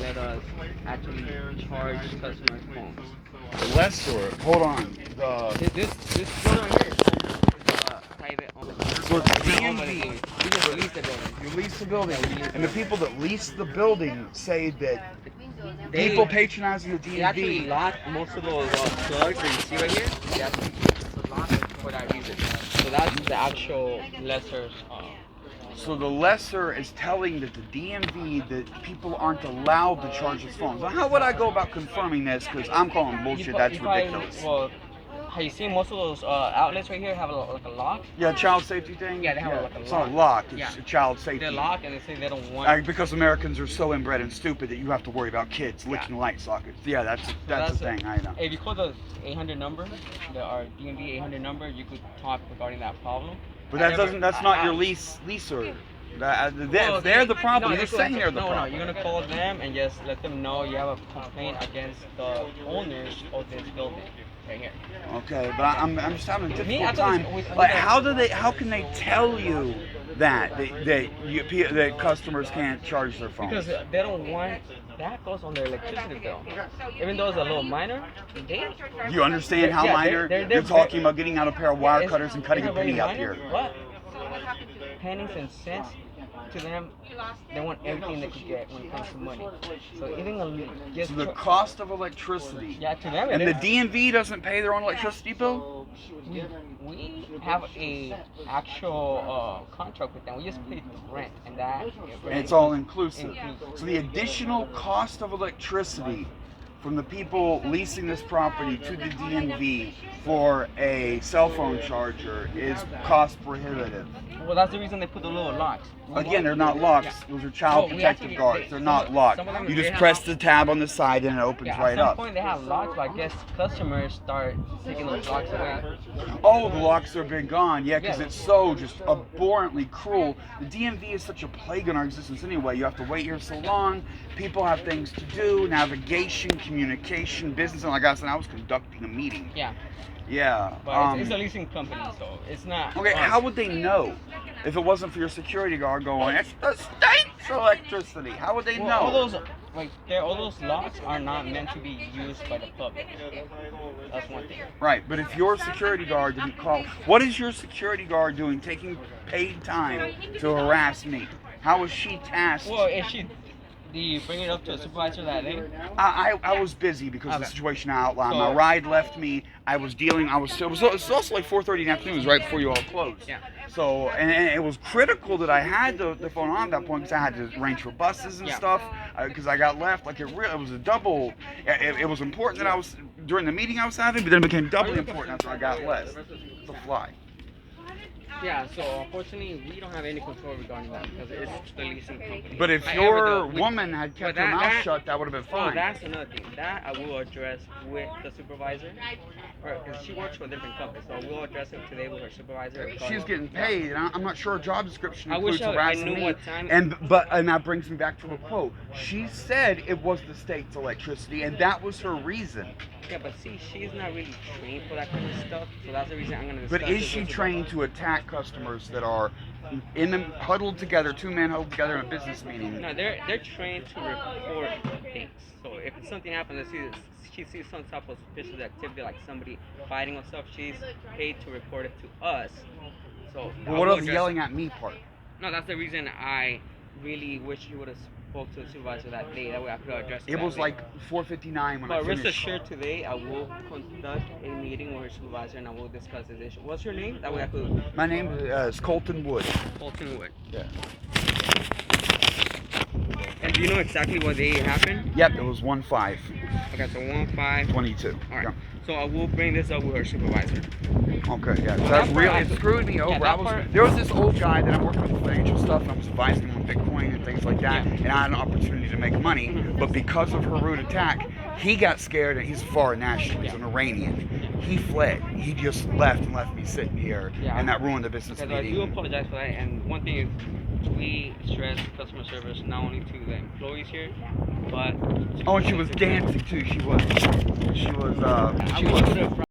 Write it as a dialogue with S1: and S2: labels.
S1: let us actually charge customers' phones.
S2: The lessor, hold on.
S1: This building right here is private owned.
S2: So it's
S1: DMV.
S2: DMV.
S1: We just lease the building.
S2: You lease the building, and the people that lease the building say that people patronizing the
S1: They actually
S2: DMV.
S1: lock most of those plugs that you see right here. They actually lock it for that reason. So that's the actual lessor's.
S2: So the lessor is telling that the DMV that people aren't allowed to charge his phones. Now, how would I go about confirming this? Because I'm calling bullshit. That's ridiculous.
S1: Well, have you seen most of those outlets right here have like a lock?
S2: Yeah, child safety thing.
S1: Yeah, they have like a
S2: It's
S1: lock.
S2: not a lock. It's
S1: Yeah.
S2: a child safety.
S1: They lock and they say they don't want.
S2: Because Americans are so inbred and stupid that you have to worry about kids licking light sockets. Yeah, that's the thing. I know.
S1: If you call the 800 number, our DMV 800 number, you could talk regarding that problem.
S2: But that's not your leaser. They're the problem.
S1: No,
S2: You're saying they're the problem.
S1: No, you're gonna call them and just let them know you have a complaint against the owners of this building right here.
S2: Okay, but I'm just having a difficult
S1: I
S2: time.
S1: thought
S2: Like, how can they tell you that customers can't charge their phones?
S1: Because they don't want that goes on their electricity bill. Even though it's a little minor,
S2: You understand how minor? You're talking about getting out a pair of wire cutters and cutting a penny up here.
S1: What? Pennies and cents to them, they want everything they could get when it comes to money. So even just
S2: So the cost of electricity.
S1: yeah, to them.
S2: And the DMV doesn't pay their own electricity bill?
S1: We have a actual contract with them. We just pay the rent, and that.
S2: And it's all inclusive. So the additional cost of electricity from the people leasing this property to the DMV for a cell phone charger is cost prohibitive.
S1: Well, that's the reason they put the little locks.
S2: Again, they're not locks. Those are child protective guards. They're not locked. You just press the tab on the side and it opens right
S1: At
S2: up.
S1: some point they have locks, but I guess customers start taking those locks away.
S2: Oh, the locks have been gone. Yeah, because it's so just abhorrently cruel. The DMV is such a plague in our existence anyway. You have to wait here so long. People have things to do, navigation, communication, business. And like I said, I was conducting a meeting.
S1: Yeah.
S2: Yeah.
S1: But it's a leasing company, so it's not.
S2: Okay, how would they know if it wasn't for your security guard going, it's the state's electricity? How would they know?
S1: All those locks are not meant to be used by the public. That's one thing.
S2: Right, but if your security guard didn't call, what is your security guard doing taking paid time to harass me? How is she tasked?
S1: Well, do you bring it up to a supervisor that day?
S2: I was busy because of the situation I outlined. My ride left me. It was also like 4:30 in the afternoon. It was right before you all closed.
S1: Yeah.
S2: So, and it was critical that I had the phone on at that point because I had to arrange for buses and stuff because I got left. Like it was a double. It was important that I was during the meeting I was having, but then it became doubly important after I got left. It's a fly.
S1: Yeah, so unfortunately we don't have any control regarding that because it's the leasing company.
S2: But if your woman had kept her mouth shut, that would have been fine.
S1: Oh, that's another thing. That I will address with the supervisor, because she works for a different company. So we'll address it today with her supervisor.
S2: She's getting paid, and I'm not sure her job description includes
S1: I
S2: harassing
S1: knew
S2: me.
S1: what time.
S2: And that brings me back to a quote. She said it was the state's electricity, and that was her reason.
S1: Yeah, but see, she's not really trained for that kind of stuff, so that's the reason I'm going to discuss.
S2: But is she trained to attack customers that are huddled together, two men huddled together in a business meeting?
S1: No, they're trained to report things. So if something happens, she sees some type of suspicious activity, like somebody fighting or stuff, she's paid to report it to us. So.
S2: But what else yelling at me part?
S1: No, that's the reason I really wish you would have spoke to the supervisor that day. That way I could address it.
S2: It was like 4:59 when I finished.
S1: But rest assured, today I will conduct a meeting with her supervisor and I will discuss this issue. What's your name? That way I could.
S2: My name is Colton Wood.
S1: Colton Wood.
S2: Yeah.
S1: And do you know exactly what day it happened?
S2: Yep, it was 1/5.
S1: Okay, so 1/5/22. All right.
S2: Yeah.
S1: So I will bring this up with her supervisor.
S2: Okay, yeah. So it screwed me over. There was this old guy that I'm working with financial stuff, and I was advising him on Bitcoin and things like that, and I had an opportunity to make money. But because of her rude attack, he got scared, and he's a foreign national. He's an Iranian. He fled. He just left me sitting here, and that ruined the business meeting.
S1: I do apologize for that. And one thing is, we stress customer service not only to the employees here, but
S2: oh, and she was dancing too. She was.